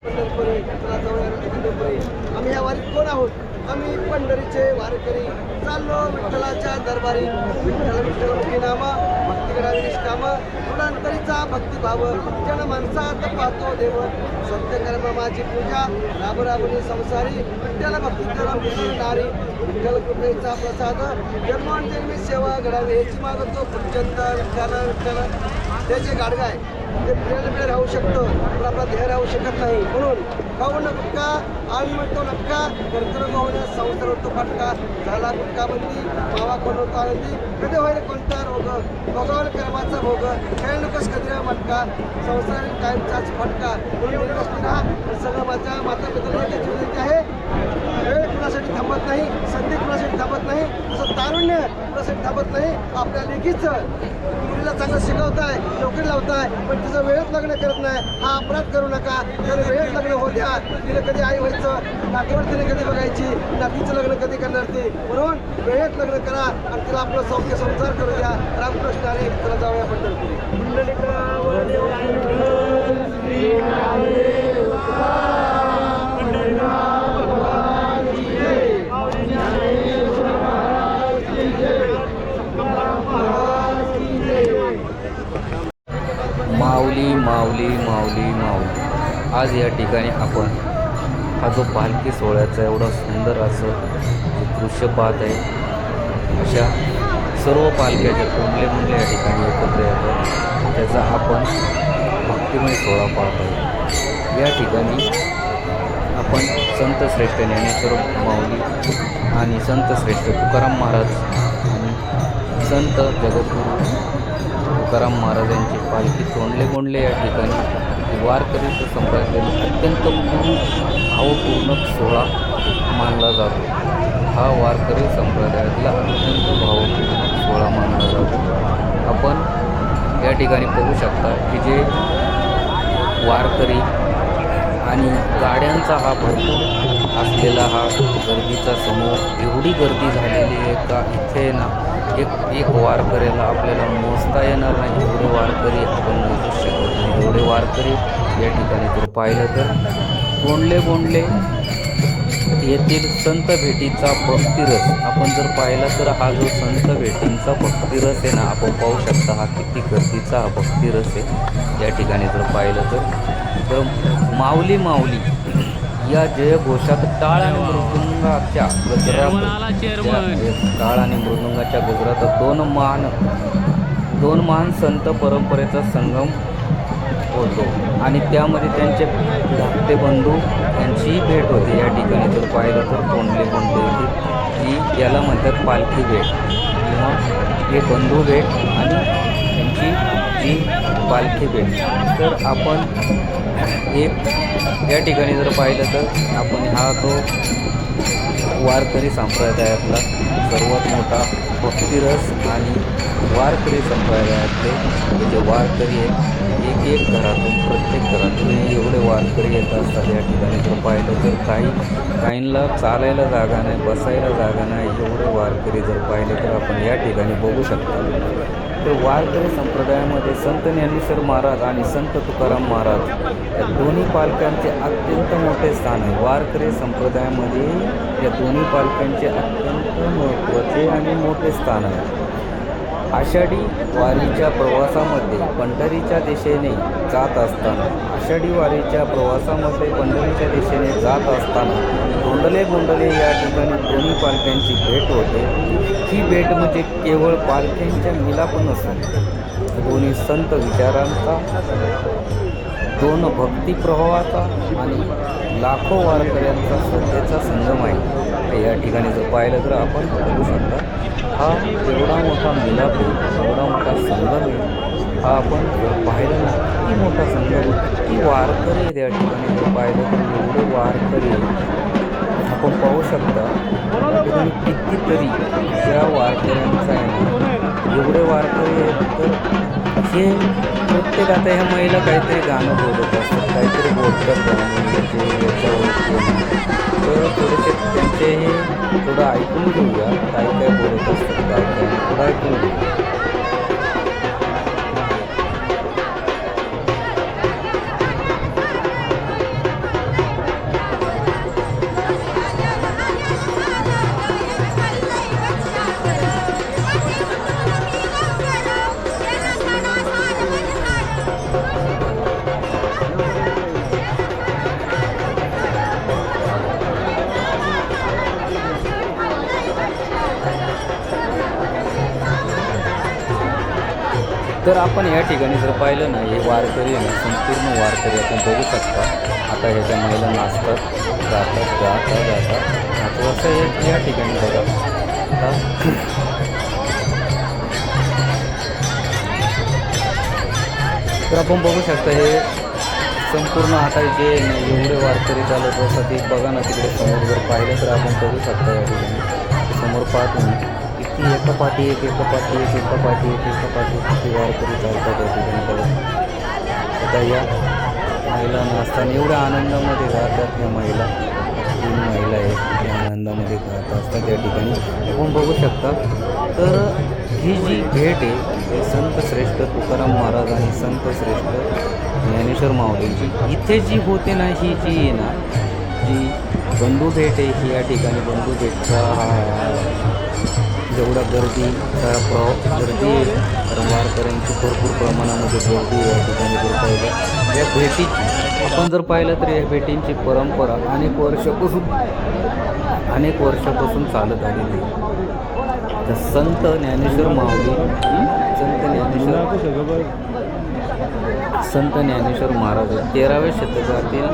पंढरपुरी चला जाऊया पंढरपुरी. आम्ही या वारीत कोण आहोत? आम्ही पंढरीचे वारकरी चाललो विठ्ठलाच्या दरबारी. विठ्ठल विठ्ठल मुखी नाम भक्ती करावी निष्काम गुणांतरीचा भक्तिभाव जन माणसात पाहतो देव. सत्य कर्म माझी पूजा राब राबणी संसारी विठ्ठल भक्ती करा नारी. विठ्ठल कृपेचा प्रसाद जन्मोजन्मी सेवा घडावी याची मागतो प्रचंड विठ्ठल विठ्ठल. त्याचे गाडगा आहे ते प्रेरणे राहू शकतो पण आपला ध्येय राहू शकत नाही. म्हणून खाऊ न गुटका आम्ही म्हणतो नटका कर्तृत्व होण्यास संसार होतो फटका. झाला गुटका बंदी मावा कोण होतो आनंदी कधी होईल कोणता रोग भोगावल कर्माचा भोग खेळ नकोस कधी मटका संसार कायमचाच फटका. म्हणून सगळं माझ्या माता पितरांची विनंती आहे. वेळ कुणासाठी थांबत नाही संधी कुणासाठी थांबत नाही असं तारुण्य कुणासाठी थांबत नाही. आपल्या लेखीच मुलीला चांगलं शिकवताय नोकरी लावताय पण तिचं वेळेत लग्न करत नाही हा अपराध करू नका. तर वेळेत लग्न होऊ द्या. तिला कधी आई व्हायचं नातीवर तिने कधी बघायची नातीचं लग्न कधी करणार ती. म्हणून वेळेत लग्न करा आणि तिला आपलं सौख्य संसार करू द्या. रामकृष्ण हरी. तिला जाऊया पंढरपुरी. माऊली माऊली माऊली माऊली. आज या ठिकाणी आपण हा जो पालखी सोहळ्याचा एवढा सुंदर असं दृश्य पाहत आहे. अशा सर्व पालख्याच्या कुंडले या ठिकाणी एकत्र येतात. त्याचा आपण भक्तिमय सोहळा पाहत आहे. या ठिकाणी आपण संत श्रेष्ठ ज्ञानेश्वर माऊली आणि संत श्रेष्ठ तुकाराम महाराज आणि संत जगद्गुरू तुकाराम महाराज यांची पालखी तोंडले या ठिकाणी वारकरी संप्रदायातील अत्यंत भावपूर्ण सोहळा मानला जातो. हा वारकरी संप्रदायातला अत्यंत भावपूर्ण सोहळा मानला जातो. आपण या ठिकाणी पाहू शकता की जे वारकरी आणि गाड्यांचा हा भरपूर असलेला हा गर्दीचा समूह एवढी गर्दी झालेली आहे का इथे ना एक वारकऱ्याला आपल्याला मोजता येणार नाही. एवढे वारकरी आपण मोजू शकत नाही. एवढे वारकरी या ठिकाणी जर पाहिलं तर गोंडले येथील संत भेटीचा भक्तिरस आपण जर पाहिला तर हा जो संत भेटींचा भक्तिरस आहे ना आपण पाहू शकता हा किती गर्दीचा हा भक्तिरस आहे. या ठिकाणी जर पाहिलं तर माऊली माऊली या जयघोषात टाळ आणि मृदुंगाच्या गजरात दोन महान संत परंपरेचा संगम होतो आणि त्यामध्ये त्यांचे धाकटे बंधू यांचीही भेट होते. या ठिकाणी जर पाहिलं तर कोंडले येते की याला म्हणतात पालखी भेट किंवा हे बंधू भेट आणि त्यांची जी पालखी भेट. तर आपण या ठिकाणी जर पाहिलं तर आपण हा तो वारकरी संप्रदायातला सर्वात मोठा भक्तिरस आणि वारकरी संप्रदायातले जे वारकरी आहेत एक घरातून प्रत्येक घरातून एवढे वारकरी येत असतात. या ठिकाणी जर पाहिलं तर काहींना चालायला जागा नाही बसायला जागा नाही. एवढे वारकरी जर पाहिले तर आपण या ठिकाणी बघू शकतो. तर वारकरी संप्रदायामध्ये संत ज्ञानेश्वर महाराज आणि संत तुकाराम महाराज या दोन्ही पालख्यांचे अत्यंत मोठे स्थान आहे. वारकरी संप्रदायामध्ये या दोन्ही पालख्यांचे अत्यंत महत्त्वाचे आणि मोठे स्थान आहे. आषाढी वारीच्या प्रवासामध्ये पंढरीच्या दिशेने जात असताना पंढरीच्या दिशेने जात असताना गोंडले या ठिकाणी दोन्ही पालख्यांची भेट होते. ही भेट म्हणजे केवळ पालख्यांच्या मिलाप नसून दोन्ही संत विचारांचा दोन भक्तिप्रवाहाचा आणि लाखो वारकऱ्यांचा श्रद्धेचा संगम आहे. या ठिकाणी जर पाहिलं तर आपण बघू शकता हा एवढा मोठा मिलाप आहे एवढा मोठा संगम आहे. हा आपण जर पाहिलं ना किती मोठा संगम किती वारकरी आहेत. या ठिकाणी जर पाहिलं तर एवढे वारकरी आपण पाहू शकता. या ठिकाणी कितीतरी त्या वारकऱ्यांचा आहे एवढे वारकरी आहेत. तर हे प्रत्येक आता ह्या महिला काहीतरी गाणं बोलत असतात काहीतरी बोलतात तर थोडेसे त्यांचे हे थोडं ऐकून घेऊया काय बोलत असतात काय थोडं ऐकून घेऊया. तर आपण या ठिकाणी जर पाहिलं ना, हे वारकरी आहे ना, संपूर्ण वारकरी आपण बघू शकता. आता ह्याच्या महिला नाचतात, जातात असं हे या ठिकाणी बघा. तर आपण बघू शकता हे संपूर्ण आता जे एवढे वारकरी चालत असतात ते बघा ना, तिकडे समोर जर पाहिलं तर आपण बघू शकता या ठिकाणी समोर पाहतो ना, किती एकापाठी एक किती वारकरी चालतात या ठिकाणी बघा. आता या महिला असताना एवढ्या आनंदामध्ये गातात या महिला, 3 महिला आहेत त्या आनंदामध्ये गात असतात या ठिकाणी आपण बघू शकता. तर ही जी भेट आहे ती संत श्रेष्ठ तुकाराम महाराज आणि संत श्रेष्ठ ज्ञानेश्वर माऊलींची इथे जी होते ना, ही जी आहे ना, जी बंधू भेट आहे ही या ठिकाणी बंधू भेटचा जेवढा गर्दीचा गर्दी आहे, वारकऱ्यांची भरपूर प्रमाणामध्ये गर्दी या ठिकाणी जर पाहिलं या भेटीची आपण जर पाहिलं तर या भेटींची परंपरा अनेक वर्षापासून चालत आलेली आहे. तर संत ज्ञानेश्वर माऊली संत ज्ञानेश्वर महाराज 13व्या शतकातील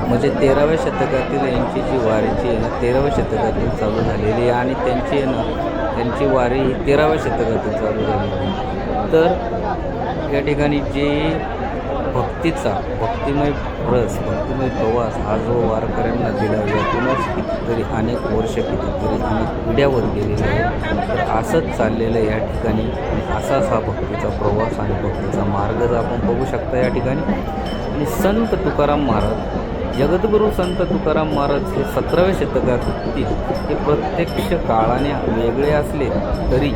म्हणजे 13व्या शतकातील यांची जी वारीची आहे ना 13व्या शतकातील चालू झालेली आहे आणि त्यांची वारी ही 13व्या शतकातील चालू झालेली. तर या ठिकाणी जे भक्तिमय प्रवास हा जो वारकऱ्यांना दिला यातूनच कितीतरी अनेक पिढ्यावर गेलेले आहे. तर असंच चाललेलं आहे या ठिकाणी असाच हा भक्तीचा प्रवास आणि भक्तीचा मार्ग जर आपण बघू शकता या ठिकाणी. आणि संत तुकाराम महाराज जगद्गुरू संत तुकाराम महाराज हे 17व्या शतकात होते. हे प्रत्यक्ष काळाने वेगळे असले तरी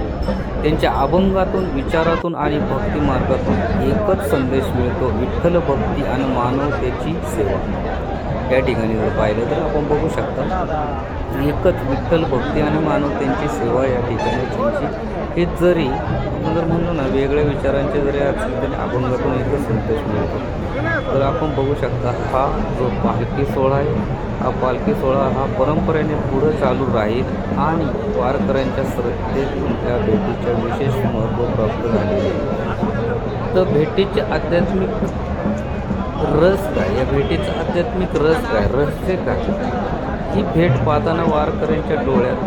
त्यांच्या अभंगातून विचारातून आणि भक्ती मार्गातून एकच संदेश मिळतो, विठ्ठल भक्ती आणि मानवतेची सेवा. या ठिकाणी जर पाहिलं तर आपण बघू शकता एकच विठ्ठल भक्ती आणि मानवतेची सेवा या ठिकाणी त्यांची. हे जरी आपण जर म्हणलो ना वेगळ्या विचारांचे जरी असले तरी अभंगातून एकच संदेश मिळतो. तर आपण बघू शकता हा जो पालखी सोहळा आहे हा पालखी सोहळा हा परंपरेने पुढं चालू राहील आणि वारकऱ्यांच्या श्रद्धेतून त्या भेटीच्या विशेष महत्त्व प्राप्त झालेले आहे. तर भेटीचे आध्यात्मिक रस काय, या भेटीचा आध्यात्मिक रस काय, रहस्य काय, ही भेट पाहताना वारकऱ्यांच्या डोळ्यात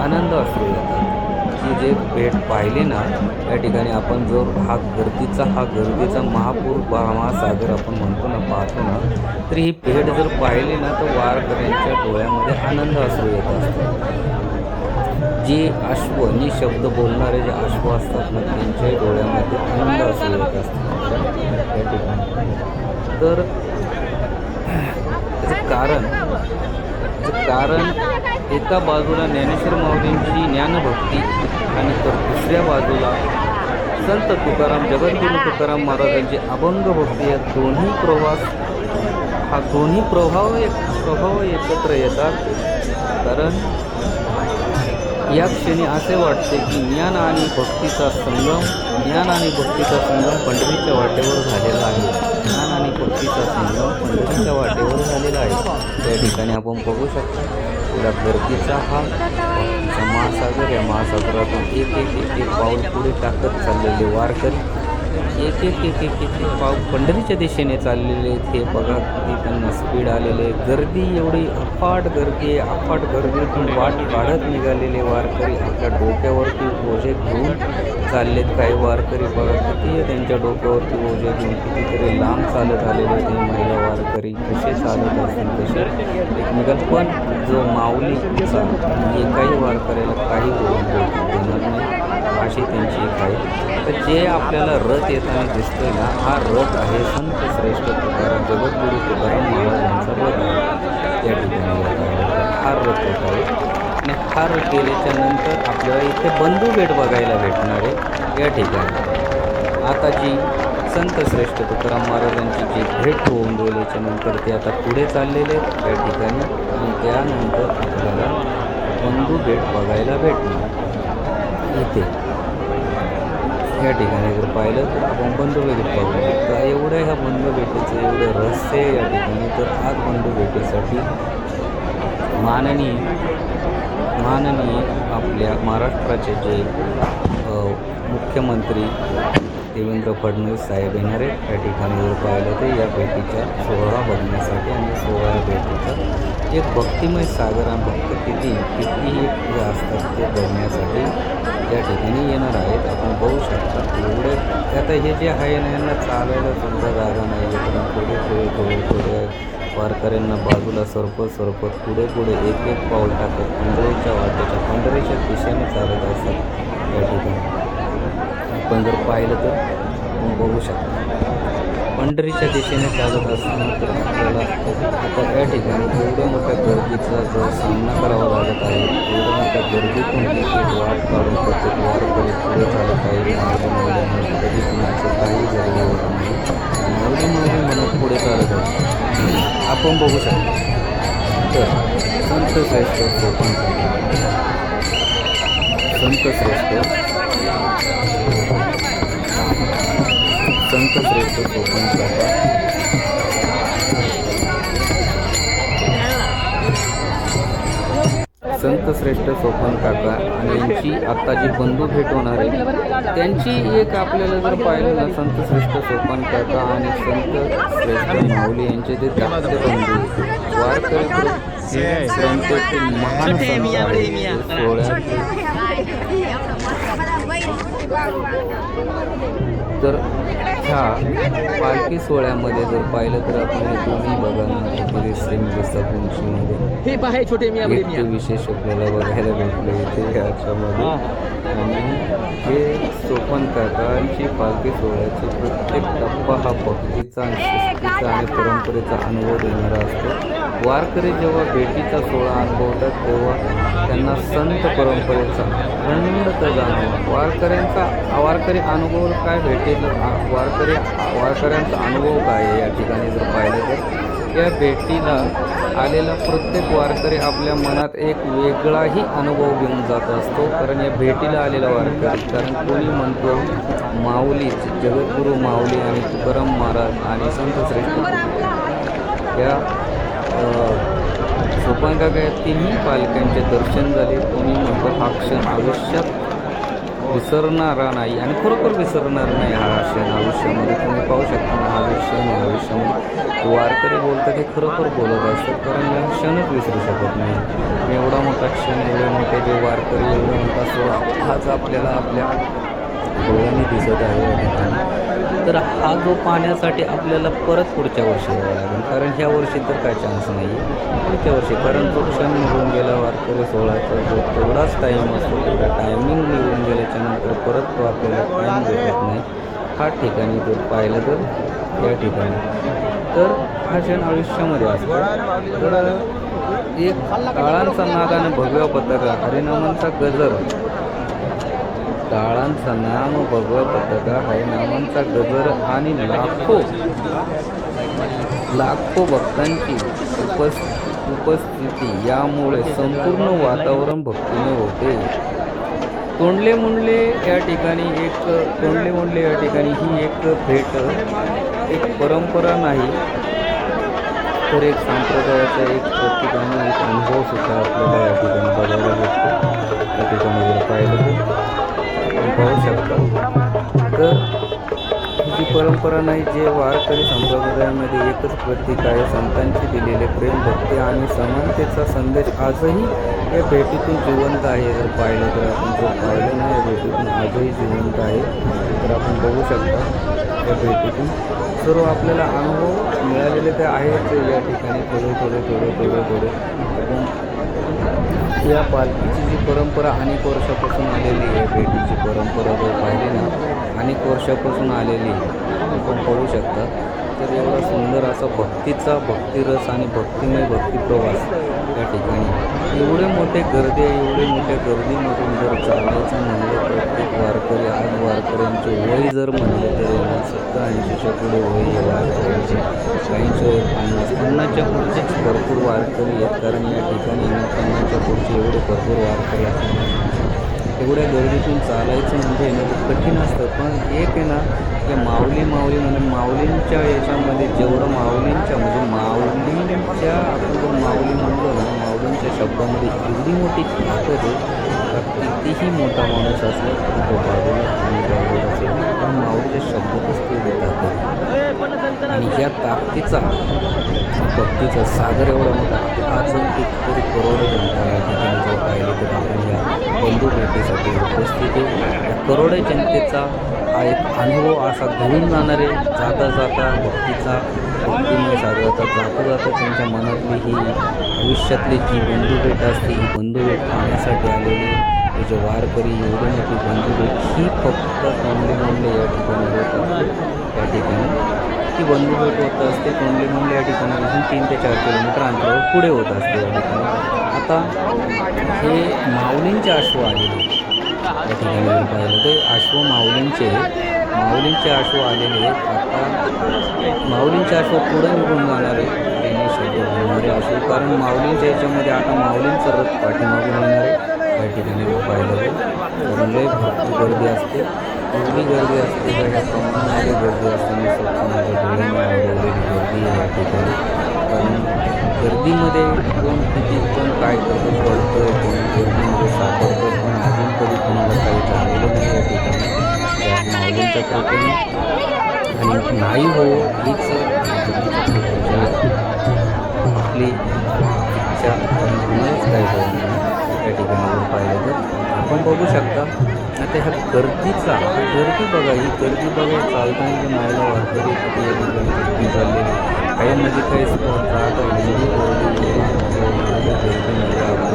आनंद असू येतात. ही जे भेट पाहिली ना या ठिकाणी आपण जो हा गर्दीचा महासागर आपण म्हणतो ना पाहतो ना, तर ही भेट जर पाहिली ना तर वारकऱ्यांच्या डोळ्यामध्ये आनंद असू येत असतो. जे शब्द बोलणारे जे अश्व असतात ना त्यांच्या डोळ्यामध्ये आनंद असू येत असतो या ठिकाणी. तर त्याचं कारण एका बाजूला ज्ञानेश्वर माऊलींची ज्ञानभक्ती आणि तर दुसऱ्या बाजूला संत तुकाराम जगद्गुरू तुकाराम महाराजांची अभंग भक्ती या दोन्ही प्रभाव एकत्र येतात. कारण या क्षणी असे वाटते की ज्ञान आणि भक्तीचा संगम पंढरीच्या वाटेवर झालेला आहे. त्या ठिकाणी आपण बघू शकतो पुढ्या गर्दीचा हा महासागर, या महासागरातून एक पाऊल पुढे टाकत चाललेले वारकरी एक पाऊल पंढरीच्या दिशेने चाललेले. हे बघा किती त्यांना स्पीड आलेले, गर्दी एवढी अफाट गर्दीतून वाट काढत निघालेले वारकरी आपल्या डोक्यावरती ओझे घेऊन चाललेत. काही वारकरी बघा किती त्यांच्या डोक्यावरती ओझे घेऊन कितीतरी लांब चालत आलेले ते महिला वारकरी कसे चालत असतील तसे एकमेकात. पण जो माऊलीचा एकाही वारकऱ्याला काही देणार नाही अशी त्यांची एक आहे. तर जे आपल्याला रथ येताना दिसतोय ना हा रथ आहे संत श्रेष्ठ तुकाराम जगद्गुरू तुकाराम महाराजांचा रथ आहे. या ठिकाणी हा रथ येत आहे आणि हा रथ गेल्याच्या नंतर आपल्याला इथे बंधू भेट बघायला भेटणार आहे. या ठिकाणी आता जी संत श्रेष्ठ तुकाराम महाराजांची जी भेट होऊन गेल्याच्या नंतर ते आता पुढे चाललेले या ठिकाणी आणि त्यानंतर आपल्याला बंधू भेट बघायला भेटणार इथे. या ठिकाणी जर पाहिलं तर आपण बंधू भेट पाहू शकतो. एवढं ह्या बंधू भेटीचं एवढं रहस्य आहे या ठिकाणी. तर आज बंधू भेटीसाठी माननीय आपल्या महाराष्ट्राचे जे मुख्यमंत्री देवेंद्र फडणवीस साहेब येणार आहेत त्या ठिकाणी. जर पाहिलं तर या भेटीच्या सोहळा बघण्यासाठी आणि सोहळा भेटीचा एक भक्तिमय सागर आणि भक्त कितीही जे असतात ते बघण्यासाठी त्या ठिकाणी येणार आहेत. आपण बघू शकता एवढे आता हे जे आहे ना यांना चालायला सुद्धा जागा नाही आहे, पण थोडे वारकऱ्यांना बाजूला सरपत पुढे एक पाऊल टाकत पंढरीच्या दिशेने चालत असतात या ठिकाणी. आपण जर पाहिलं तर आपण बघू शकता पंढरीच्या दिशेने चालत असताना तर आपल्याला आता या ठिकाणी एवढ्या मोठ्या गर्दीचा जो सामना करावा लागत आहे, एवढ्या मोठ्या गर्दीतून एक वाट काढून प्रत्येक वारकरी पुढे चालत आहे. कधी कुणाचं काही जरी होत नाही, माऊली म्हणून पुढे चालत आहे. आपण बघू शकतो तर संत श्रेष्ठ सोपान संत श्रेष्ठ सोपान काका आणि यांची आत्ता जी बंधू भेट होणार आहे त्यांची एक आपल्याला जर पाहिलं ना, संत श्रेष्ठ सोपान काका आणि संत श्रेष्ठ माऊली यांचे ते धाकटे बंधू वारकरी परंपरेतील महान संत आहेत. तर ह्या पालखी सोहळ्यामध्ये जर पाहिलं तर आपण हे तुम्ही बघा ना, किती सेम दिसतात उंचीमध्ये. एक विशेष आपल्याला बघायला भेटले इथे याच्यामध्ये. आणि हे सोपान काकांची पालखी सोहळ्याची प्रत्येक टप्पा हा भक्तीचा आणि शिस्तीचा आणि परंपरेचा अनुभव देणारा असतो. वारकरी जेव्हा भेटीचा सोहळा अनुभवतात तेव्हा त्यांना संत परंपरेचा अखंडता जाणवा. वारकरी अनुभव काय भेटेल, वारकऱ्यांचा अनुभव काय आहे या ठिकाणी जर पाहिलं तर या भेटीला आलेला प्रत्येक वारकरी आपल्या मनात एक वेगळाही अनुभव घेऊन जात असतो. कारण या भेटीला आलेला वारकरी, कारण कोणी म्हणतो माऊली, जगद्गुरू माऊली आणि तुकाराम महाराज आणि संत श्रेष्ठ या सोपान काका या तिन्ही पालख्यांचे दर्शन झाले. कोणी म्हणतो हा क्षण आयुष्यात विसरणारा नाही आणि खरोखर विसरणार नाही हा क्षण आयुष्यामध्ये. तुम्ही पाहू शकता ना, आयुष्यामध्ये वारकरी बोलतात हे खरोखर बोलत असतात, कारण हा क्षणच विसरू शकत नाही. एवढा मोठा क्षण, एवढे मोठे जे वारकरी, एवढा मोठा सोहळा हाच आपल्याला आपल्या डोळ्यांनी दिसत आहे या ठिकाणी. तर हा जो पाहण्यासाठी आपल्याला परत पुढच्या वर्षी यावं लागेल, कारण ह्या वर्षी तर काय चान्स नाही आहे पुढच्या वर्षी. कारण तो क्षण निघून गेला वारकरी सोहळ्याचा जो तेवढाच टाईम असतो, तेवढा टायमिंग निघून गेल्याच्यानंतर परत तो आपल्याला टाईम भेटत नाही. हा ठिकाणी जर पाहिलं तर या ठिकाणी तर हा क्षण आयुष्यामध्ये असतो. तर एक काळांचा नाद आणि भगव्या पताका, हरिनामांचा गजर, टाळांचा नाम भगवा पताका, हरिनामांचा गजर आणि लाखो भक्तांची उपस्थिती यामुळे संपूर्ण वातावरण भक्तीने होते. तोंडले मुंडले या ठिकाणी ही एक भेट एक परंपरा नाही तर एक संप्रदायाचा एक प्रत्येकाने एक अनुभव सुद्धा आपल्याला या ठिकाणी बघायला भेटतो. या ठिकाणी जर पाहिलं तर पाहू शकता तर ही परंपरा नाही, जे वारकरी संप्रदायामध्ये एकच प्रतीक आहे. संतांची दिलेले प्रेम, भक्ती आणि समानतेचा संदेश आजही या भेटीतून जिवंत आहे. जर पाहिलं तर आपण जर पाहिलं ना, या भेटीतून आजही जिवंत आहे. तर आपण बघू शकता या भेटीतून सर्व आपल्याला अनुभव मिळालेले ते आहेच. या ठिकाणी थोडे या पालखीची जी परंपरा अनेक वर्षापासून आलेली आहे, भेटीची परंपरा जर पाहिली ना अनेक वर्षापासून आलेली आपण पाहू शकता. तर एवढा सुंदर असा भक्तिरस आणि भक्तिमय भक्तिप्रवास या ठिकाणी. एवढे मोठे गर्दी आहे, एवढे मोठ्या गर्दीमधून जर चालायचं म्हणलं प्रत्येक वारकरी, आज वारकऱ्यांचे वय जर म्हणले तर 70-80च्या पुढे वय आहे वारकऱ्यांचे. काहींचे 50च्या पुढचेच भरपूर वारकरी आहेत, कारण या ठिकाणी 50च्या पुढचे एवढे भरपूर वारकरी असतात. एवढ्या गर्दीतून चालायचं म्हणजे कठीण असतं. पण एक आहे ना, की माऊली म्हणजे माऊलींच्या याच्यामध्ये जेवढं माऊलींच्या आपण जर माऊली म्हणलो ना, माऊलींच्या शब्दामध्ये एवढी मोठी ताकद आहे शकता कितीही मोठा माणूस असला तरी तो बाजूला आणि बाजूला असेल पण माऊलीचे शब्दच ते देतात आणि या ताकदीचा भक्तीचा सागर एवढा मोठा आज कितीतरी करोडो जनता या ठिकाणी जर पाहिले तर आपण या बंधू भेटीसाठी उपस्थित आहे. या करोडो जनतेचा हा एक अनुभव असा घेऊन जाणारे जाता जाता भक्तिमय सागराचा जाता जाता त्यांच्या मनातली ही आयुष्यातली जी बंधुभेट असते ही बंधुभेट पाहण्यासाठी आलेली हे जे वारकरी एवढी मोठी बंधुभेट ही फक्त तोंडले या ठिकाणी होत असते. या ठिकाणी ती बंधुभेट होत असते तोंडले या ठिकाणापासून 3 ते 4 किलोमीटर अंतरावर पुढे होत असते. या ठिकाणी आता हे माऊलींचे अश्व आलेले या ठिकाणी पाहिलं ते अश्व माऊलींचे अश्व आलेले आहेत. आता माऊलींचे अश्व पुढे निघून जाणारे त्यांनी शब्द होणारे अश्व कारण माऊलींच्या याच्यामध्ये आता माऊलींचा रथ पाठीमागून येणार आहे. या ठिकाणी पाहिलं तर लय भरपूर गर्दी असते एवढी गर्दी असते का या प्रमाणामध्ये गर्दी असते मी स्वतः माझ्या डोळ्याने अनुभवलेली गर्दी आहे या ठिकाणी. कारण गर्दीमध्ये कोण किती कोण काय करतो पडतं कोण गर्दीमध्ये सापडतं पण अजून कधी कोणाला काही झालेलं नाही या ठिकाणी त्या माऊलींच्या कृपेने आणि नाही हो हीच आपली इच्छा म्हणूनच काय होईल या ठिकाणी पाहिलं तर आपण बघू शकता. आता ह्या गर्दीचा गर्दी बघा ही गर्दी बघा चालताना जे मायला वारकरी किती या ठिकाणी चाललेली काहींमध्ये काही स्पॉट राहतं हिंदू गर्दीमध्ये आपण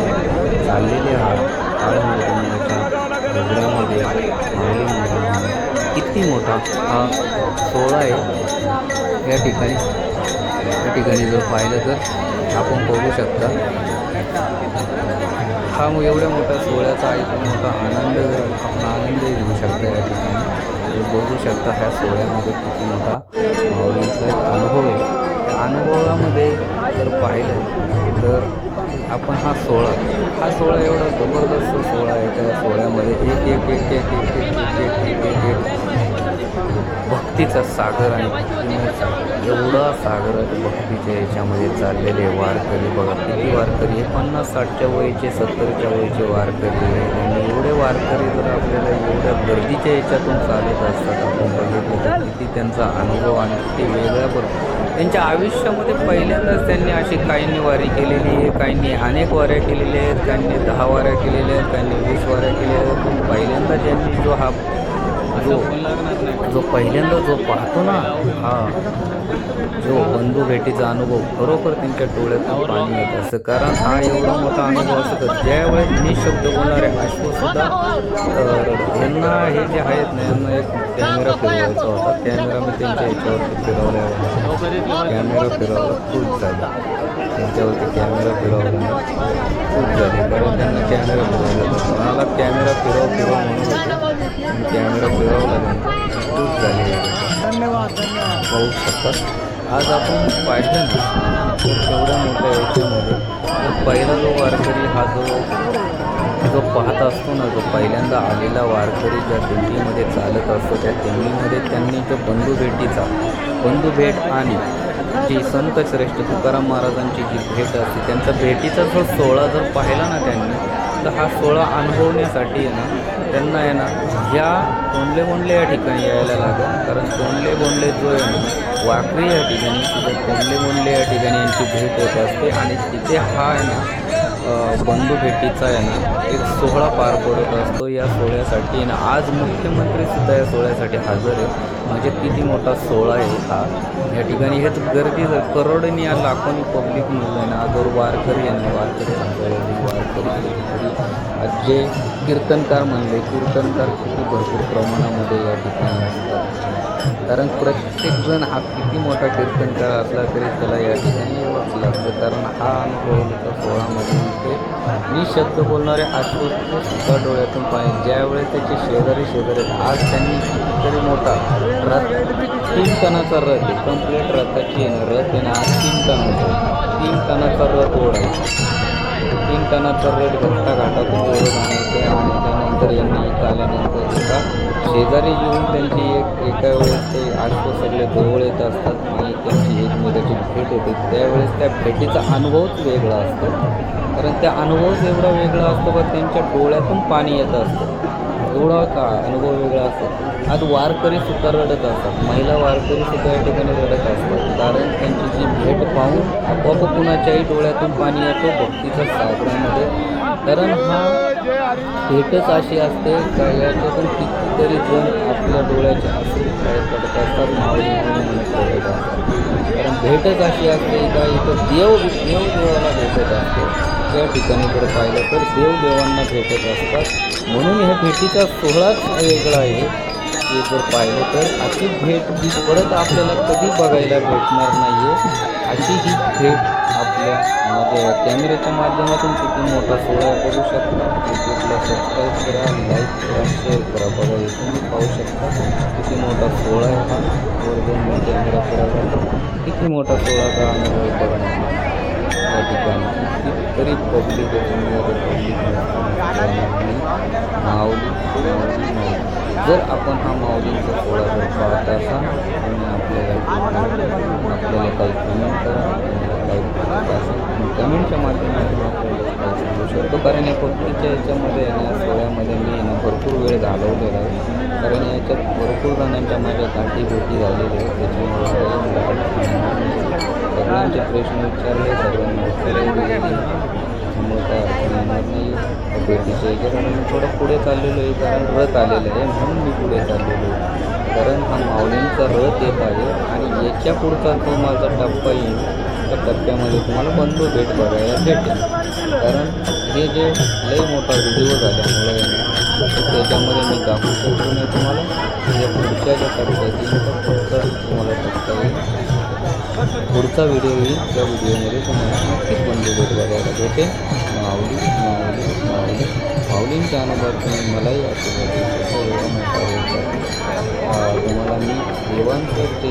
चाललेले आहात काळाच्या गजरामध्ये माऊलीमध्ये किती मोठा हा सोहळा आहे या ठिकाणी जर पाहिलं तर आपण बघू शकता. हा एवढ्या मोठ्या सोहळ्याचा ऐकून मोठा आपण आनंदही घेऊ शकता या ठिकाणी बघू शकता. ह्या सोहळ्यामध्ये किती मोठा माऊलींचा एक अनुभव आहे. त्या अनुभवामध्ये जर पाहिलं तर आपण हा सोहळा एवढा जबरदस्त सोहळा आहे. त्या सोहळ्यामध्ये एक भक्तीचा सागर आणि भक्तिमय सागर एवढा सागर भक्तीच्या याच्यामध्ये चाललेले वारकरी बघा किती वारकरी 50-60च्या वयचे 70च्या वयचे वारकरी आणि एवढे वारकरी जर आपल्याला एवढ्या गर्दीच्या याच्यातून चालत असतात आपण बघितलं तर किती त्यांचा अनुभव आणि किती वेगळा त्यांच्या आयुष्यामध्ये पहिल्यांदाच त्यांनी अशी काहींनी वारी केलेली आहे काहींनी अनेक वाऱ्या केलेल्या आहेत काहींनी 10 वाऱ्या केलेल्या आहेत काहींनी 20 वाऱ्या केलेल्या आहेत. पण पहिल्यांदा ज्यांनी जो पहिल्यांदा जो पाहतो ना हा जो बंधू भेटीचा अनुभव खरोखर त्यांच्या डोळ्यातून पाणी येत असतं. कारण हा एवढा मोठा अनुभव असतो तर ज्यावेळेस निशब्द बोलणारे अश्वसुद्धा यांना हे जे आहेत ना यांना एक कॅमेरा फिरवायचा होता. कॅमेरा मी त्यांच्या याच्यावरती फिरवला कॅमेरा फिरवला खूप झाला त्यांच्यावरती कॅमेरा फिरवला खूप झाली कारण त्यांना कॅमेरा फिरवला कोणाला कॅमेरा फिरव म्हणून होतं कॅमेरा फिरवला खूप झाली. धन्यवाद पाहू शकतात. आज आपण पाहिलं ना एवढ्या मोठ्या याच्यामध्ये पहिला जो वारकरी हा जो पाहत असतो ना जो पहिल्यांदा आलेला वारकरी ज्या दिंडीमध्ये चालत असतो त्या दिंडीमध्ये त्यांनी जो बंधुभेट आणि जी संत श्रेष्ठ तुकाराम महाराजांची जी भेट असते त्यांचा भेटीचा जो सोहळा जर पाहिला ना त्यांनी तर हा सोहळा अनुभवण्यासाठी आहे ना त्यांना आहे ना ह्या तोंडले या ठिकाणी यायला लागेल. कारण तोंडले जो आहे ना वाकरी या ठिकाणी तिथे तोंडले या ठिकाणी यांची भेट होत असते आणि तिथे हा आहे ना बंधू भेटीचा आहे ना एक सोहळा पार पडत असतो. या सोहळ्यासाठी ना आज मुख्यमंत्रीसुद्धा या सोहळ्यासाठी हजर आहे. म्हणजे किती मोठा सोहळा आहे हा या ठिकाणी हे गर्दी करोडोनी या लाखोनी पब्लिक मिळलं आहे ना जर वारकरी आहे ना वारकरी जे कीर्तनकार किती भरपूर प्रमाणामध्ये या ठिकाणी असतात. कारण प्रत्येकजण हा किती मोठा कीर्तनकार असला तरी त्याला या ठिकाणी यावंच लागतं. कारण हा अनुभव सोहळामध्ये ते निशब्द बोलणारे सुद्धा डोळ्यातून पाहिजे ज्यावेळेस त्याचे शेजारी आज त्यांनी कितीतरी मोठा रथ 3 टनाचा रथ आहे कंप्लीट रथाची आहे ना रथ आहे ना आज 3 टनाचा रथ ओढायचा 3 टनाचा रथ घट्टा घाटातून ओढून आणायचे आणि त्यानंतर यांनी इथं आल्यानंतर एका शेजारी येऊन त्यांची एका वेळेस ते आश्व सगळे जवळ येत असतात आणि त्यांची एकमेकाची भेट होते. त्यावेळेस त्या भेटीचा अनुभवच वेगळा असतो. कारण त्या अनुभवच एवढा वेगळा असतो का त्यांच्या डोळ्यातून पाणी येत असतं. एवढा का अनुभव वेगळा असतो. आज वारकरीसुद्धा रडत असतात. महिला वारकरीसुद्धा या ठिकाणी रडत असतात. कारण त्यांची जी भेट पाहून आपोआप कुणाच्याही डोळ्यातून पाणी येतो भक्तीच्या सागरामध्ये. कारण हा भेटच अशी असते का याच्यातून कितीतरी जण आपल्या डोळ्याचे असे पडत असतात. माऊली म्हणून म्हणत असतात. कारण भेटच अशी असते का इथं देवाला भेटत असतो. त्या ठिकाणी जर पाहिलं तर देवांना भेटत असतात. म्हणून ह्या भेटीचा सोहळाच वेगळा आहे. हे जर पाहिलं तर अशी भेट ही परत आपल्याला कधी बघायला भेटणार नाही आहे. अशी ही भेट आपल्या कॅमेऱ्याच्या माध्यमातून किती मोठा सोहळा बघू शकता. यूट्यूबला सबस्क्राईब करा, लाईक करा, शेअर करा. बघा हे तुम्ही पाहू शकता किती मोठा सोहळा आहे हा. वर्धन कॅमेरा करायला किती मोठा सोहळा का अनुभव बघा या ठिकाणी. कितीतरी पब्लिक माऊली. जर आपण हा माऊलींचा सोहळा जर पाहत असाल तुम्ही आपल्याला काही कमेंट करा. कमेंटच्या माध्यमातून आपल्याला काही सांगू शकतो. कारण या पब्लिकच्या याच्यामध्ये सोहळ्यामध्ये मी भरपूर वेळ घालवलेला आहे. कारण याच्यात भरपूर जणांच्या माझ्या गाठी भेटी झालेल्या आहेत. त्याच्यामुळे सगळ्यांचे प्रश्न विचारले, सगळ्यांना उत्तरही दिलेली. त्यामुळे काय अडचण येणार नाही भेटीच्या याच्यात. आणि मी थोडं पुढे चाललेलो आहे कारण रथ आलेलं आहे म्हणून मी पुढे चाललेलो आहे. कारण हा माऊलींचा रथ येत आहे आणि याच्या पुढचा जो माझा टप्पा येईल त्या टप्प्यामध्ये तुम्हाला बंधू भेट बघायला भेटेल. कारण हे जे लई मोठा व्हिडिओ झाल्यामुळे त्याच्यामध्ये मी दाखवू शकतो नाही तुम्हाला. या पुढच्या ज्या टप्प्यात येईल तर पुढचा तुम्हाला टप्पा येईल. पुढचा व्हिडिओ येईल त्या व्हिडिओमध्ये तुम्हाला नक्कीच बंधू भेट बघायला भेटेल. माऊलींच्या अनुभवात तुम्ही मलाही आशीर्वाद देऊ शकतो. तुम्हाला मी देवांचं ते